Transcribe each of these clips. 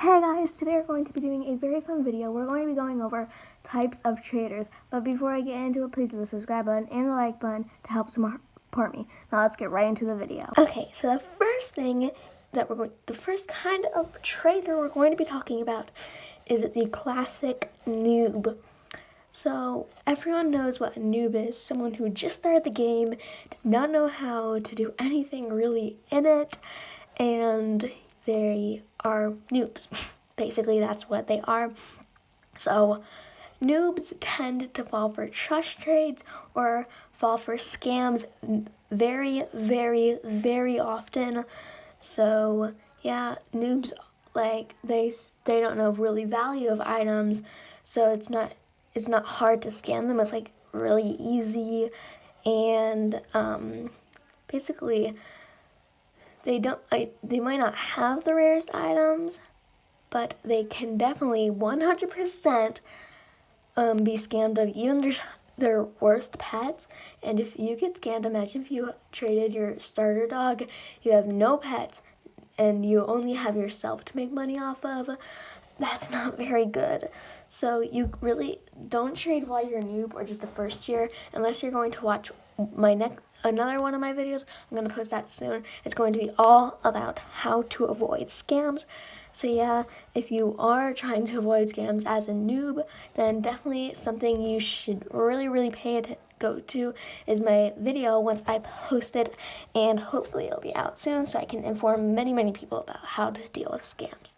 Hey guys, today we're going to be doing a very fun video. We're going to be going over types of traders. But before I get into it, please hit the subscribe button and the like button to help support me. Now let's get right into the video. Okay, so the first thing that the first kind of trader we're going to be talking about is the classic noob. So everyone knows what a noob is, someone who just started the game, does not know how to do anything really in it, and they are noobs. Basically, that's what they are. So noobs tend to fall for trust trades or fall for scams very, very, very often. So yeah, noobs, like, they don't know really value of items, so it's not hard to scam them. It's like really easy, and basically they might not have the rarest items, but they can definitely 100% be scammed of even their worst pets. And if you get scammed, imagine if you traded your starter dog, you have no pets, and you only have yourself to make money off of. That's not very good. So you really don't trade while you're a noob or just the first year, unless you're going to watch another one of my videos. I'm going to post that soon. It's going to be all about how to avoid scams. So yeah, if you are trying to avoid scams as a noob, then definitely something you should really go to is my video once I post it, and hopefully it'll be out soon so I can inform many people about how to deal with scams.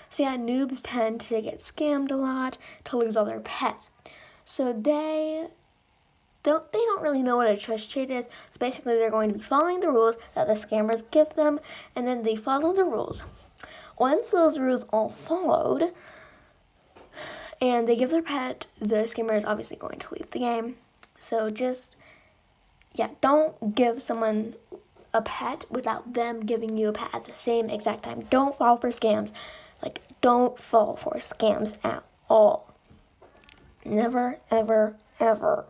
So yeah, noobs tend to get scammed a lot, to lose all their pets. So they don't really know what a trust trade is. So basically they're going to be following the rules that the scammers give them, and then they follow the rules. Once those rules are followed and they give their pet, the scammer is obviously going to leave the game. So just, yeah, don't give someone a pet without them giving you a pet at the same exact time. Don't fall for scams. Like, don't fall for scams at all. Never, ever, ever.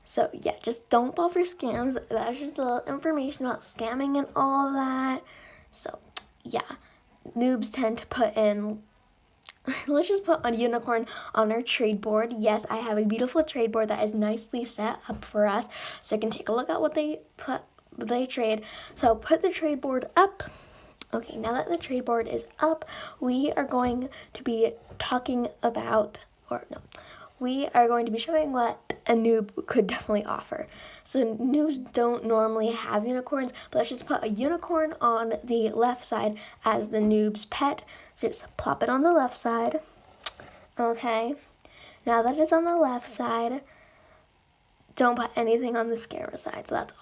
So yeah, just don't fall for scams. That's just a little information about scamming and all of that. So yeah, noobs tend to put in, let's just put a unicorn on our trade board. Yes, I have a beautiful trade board that is nicely set up for us, so you can take a look at what they trade. So put the trade board up. Okay, now that the trade board is up, we are going to be talking about, we are going to be showing what a noob could definitely offer. So noobs don't normally have unicorns, but let's just put a unicorn on the left side as the noob's pet. So just plop it on the left side. Okay, now that it's on the left side, don't put anything on the scammer side. So that's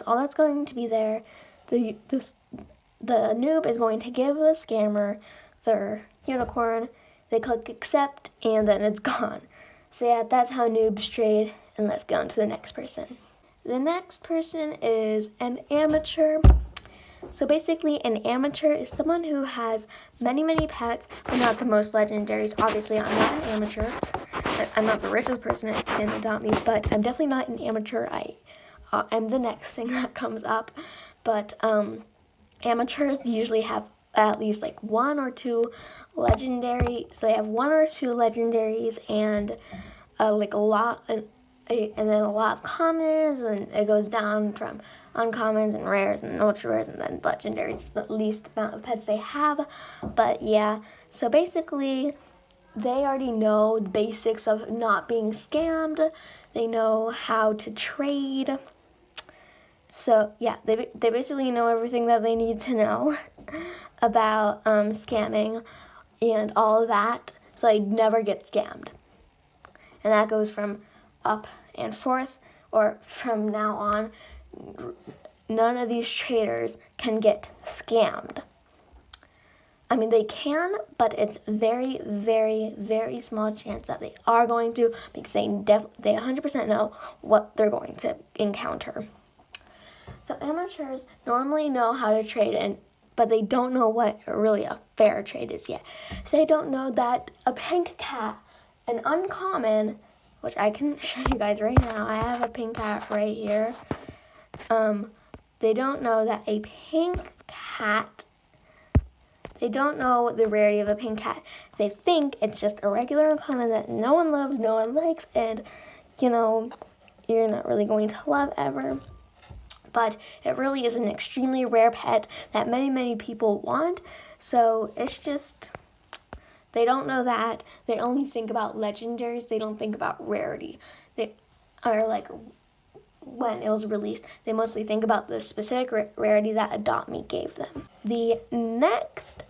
all that's going to be there. The noob is going to give the scammer their unicorn. They click accept, and then it's gone. So yeah, that's how noobs trade, and let's go on to the next person. The next person is an amateur. So basically, an amateur is someone who has many pets, but not the most legendaries. Obviously, I'm not an amateur. I'm not the richest person in Adopt Me, but I'm definitely not an amateur. I'm the next thing that comes up. But amateurs usually have at least like one or two legendary. So they have one or two legendaries and like a lot, and then a lot of commons, and it goes down from uncommons and rares and ultra rares, and then legendaries is the least amount of pets they have. But yeah, so basically they already know the basics of not being scammed. They know how to trade. So yeah, they basically know everything that they need to know about scamming and all of that, so they never get scammed. And that goes from up and forth, or from now on, none of these traders can get scammed. I mean, they can, but it's very small chance that they are going to, because they 100% know what they're going to encounter. So amateurs normally know how to trade, but they don't know what really a fair trade is yet. So they don't know that a pink cat, an uncommon, which I can show you guys right now. I have a pink cat right here. They don't know that a pink cat they don't know the rarity of a pink cat. They think it's just a regular uncommon that no one loves, no one likes, and, you know, you're not really going to love ever. But it really is an extremely rare pet that many, many people want. So it's just, they don't know that. They only think about legendaries. They don't think about rarity. They are like, when it was released, they mostly think about the specific rarity that Adopt Me gave them. The next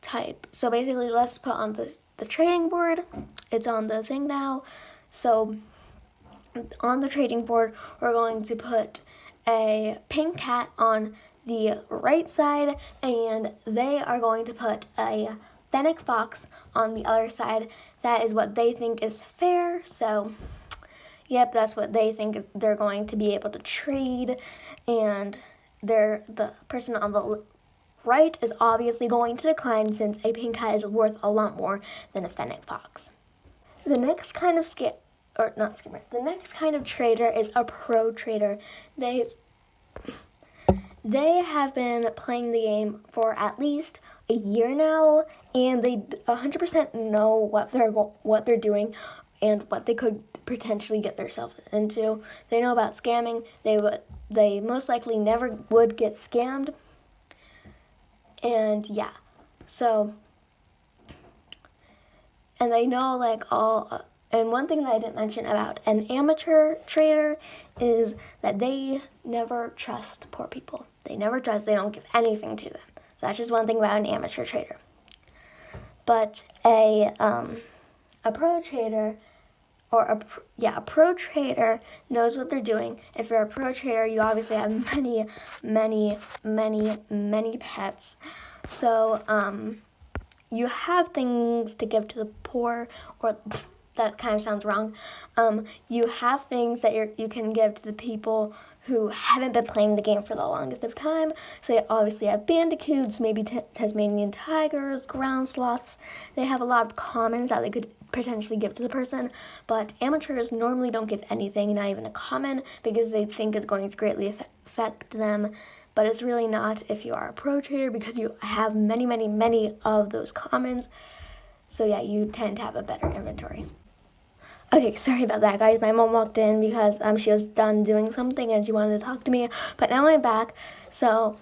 type, so basically let's put on the trading board. It's on the thing now. So on the trading board, we're going to put a pink cat on the right side, and they are going to put a fennec fox on the other side. That is what they think is fair. So yep, that's what they think they're going to be able to trade, and the person on the right is obviously going to decline since a pink cat is worth a lot more than a fennec fox. The next kind of the next kind of trader is a pro trader. They have been playing the game for at least a year now, and they 100% know what they're doing and what they could potentially get themselves into. They know about scamming. They most likely never would get scammed. And yeah, so, and they know like all, and one thing that I didn't mention about an amateur trader is that they never trust poor people. They never trust, they don't give anything to them. So that's just one thing about an amateur trader. But a pro trader, or a pro trader knows what they're doing. If you're a pro trader, you obviously have many pets. So you have things to give to the poor, or that kind of sounds wrong. You have things that you can give to the people who haven't been playing the game for the longest of time. So you obviously have bandicoots, maybe Tasmanian tigers, ground sloths. They have a lot of commons that they could potentially give to the person, but amateurs normally don't give anything, not even a common, because they think it's going to greatly affect them. But it's really not if you are a pro trader, because you have many of those commons. So yeah, you tend to have a better inventory. Okay, sorry about that, guys. My mom walked in because she was done doing something and she wanted to talk to me. But now I'm back. So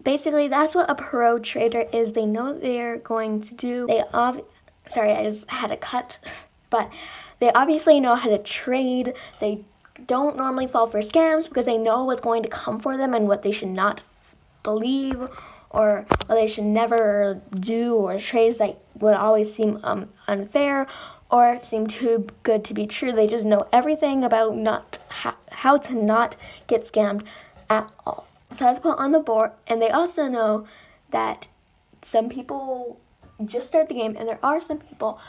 basically, that's what a pro trader is. They know what they're going to do. Sorry, I just had a cut. But they obviously know how to trade. They don't normally fall for scams because they know what's going to come for them and what they should not believe, or what they should never do, or trades that would always seem unfair or seem too good to be true. They just know everything about how to not get scammed at all. So that's put on the board, and they also know that some people just start the game, and there are some people,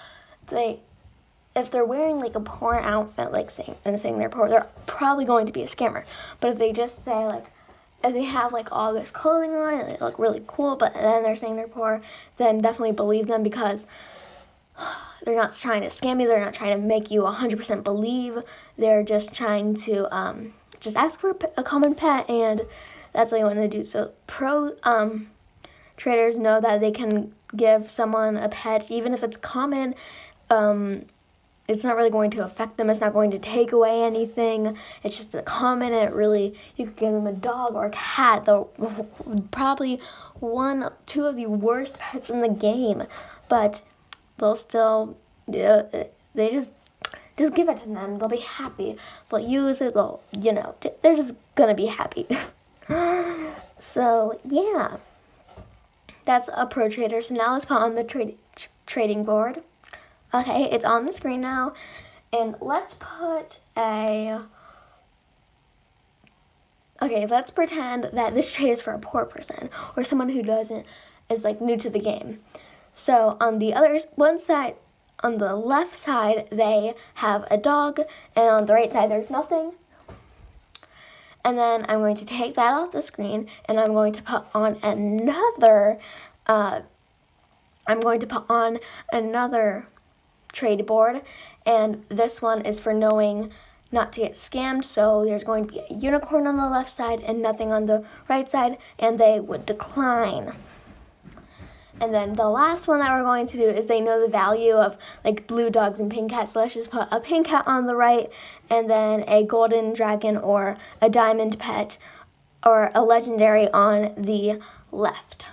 if they're wearing like a poor outfit, like saying they're poor, they're probably going to be a scammer. But if they just say like, if they have like all this clothing on and they look really cool, but then they're saying they're poor, then definitely believe them, because they're not trying to scam you. They're not trying to make you 100% believe. They're just trying to just ask for a common pet, and that's what you want to do. So pro traders know that they can give someone a pet, even if it's common. It's not really going to affect them. It's not going to take away anything. It's just a common, and you could give them a dog or a cat. Probably two of the worst pets in the game, but they'll still, they just give it to them. They'll be happy. They'll use it. They're just gonna be happy. So yeah, that's a pro trader. So now let's put on the trading board. Okay, it's on the screen now, and let's pretend that this trade is for a poor person, or someone who is like new to the game. So on the on the left side, they have a dog, and on the right side, there's nothing. And then I'm going to take that off the screen, and I'm going to put on another trade board, and this one is for knowing not to get scammed. So there's going to be a unicorn on the left side and nothing on the right side, and they would decline. And then the last one that we're going to do is they know the value of like blue dogs and pink cats. So let's just put a pink cat on the right and then a golden dragon or a diamond pet or a legendary on the left.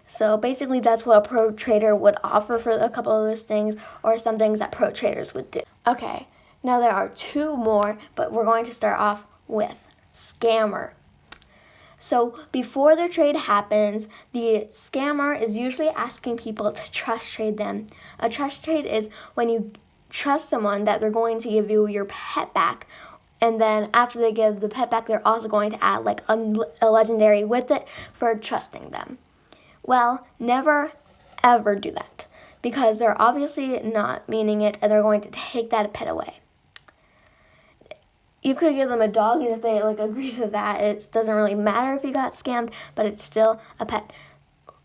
So basically that's what a pro trader would offer for a couple of those things, or some things that pro traders would do. Okay, now there are two more, but we're going to start off with scammer. So before the trade happens, the scammer is usually asking people to trust trade them. A trust trade is when you trust someone that they're going to give you your pet back, and then after they give the pet back, they're also going to add like a legendary with it for trusting them. Well, never ever do that, because they're obviously not meaning it and they're going to take that pet away. You could give them a dog, and if they like agree to that, it doesn't really matter if you got scammed, but it's still a pet.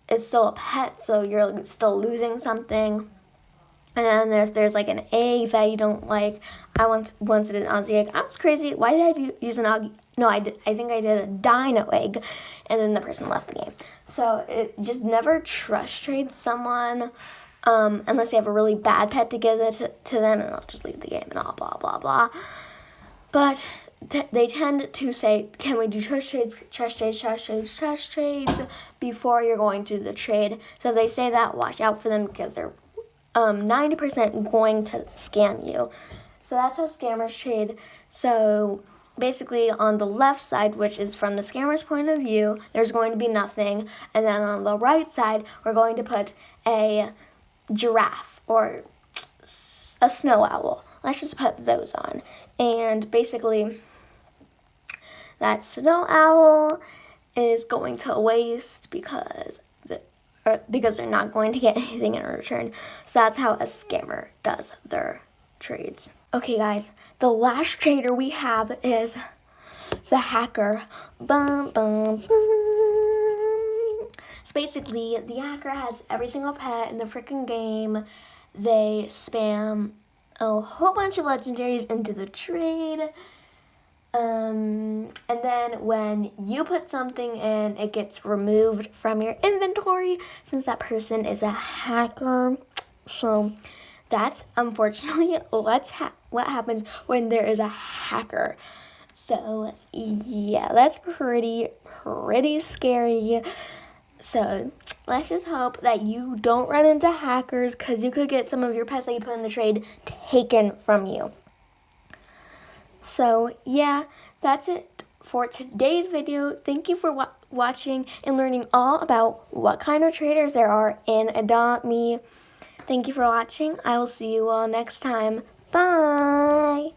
It's still a pet, so you're still losing something. And then there's like an egg that you don't like. I once did an Aussie egg. I was crazy. Why did I use an Aussie? No, I think I did a dino egg, and then the person left the game. So just never trust trade someone unless you have a really bad pet to give it to them, and they'll just leave the game and all blah blah blah. But they tend to say, can we do trust trades before you're going to the trade. So if they say that, watch out for them, because they're 90% going to scam you. So that's how scammers trade. So basically on the left side, which is from the scammer's point of view, there's going to be nothing. And then on the right side, we're going to put a giraffe or a snow owl. Let's just put those on. And basically, that snow owl is going to waste because they're not going to get anything in return. So that's how a scammer does their trades. Okay, guys, the last trader we have is the hacker. Bum, bum, bum. So basically, the hacker has every single pet in the freaking game. They spam a whole bunch of legendaries into the trade. And then when you put something in, it gets removed from your inventory since that person is a hacker. So that's unfortunately what happens when there is a hacker. So yeah, that's pretty scary. So let's just hope that you don't run into hackers, because you could get some of your pets that you put in the trade taken from you. So yeah, that's it for today's video. Thank you for watching and learning all about what kind of traders there are in Adopt Me. Thank you for watching. I will see you all next time. Bye!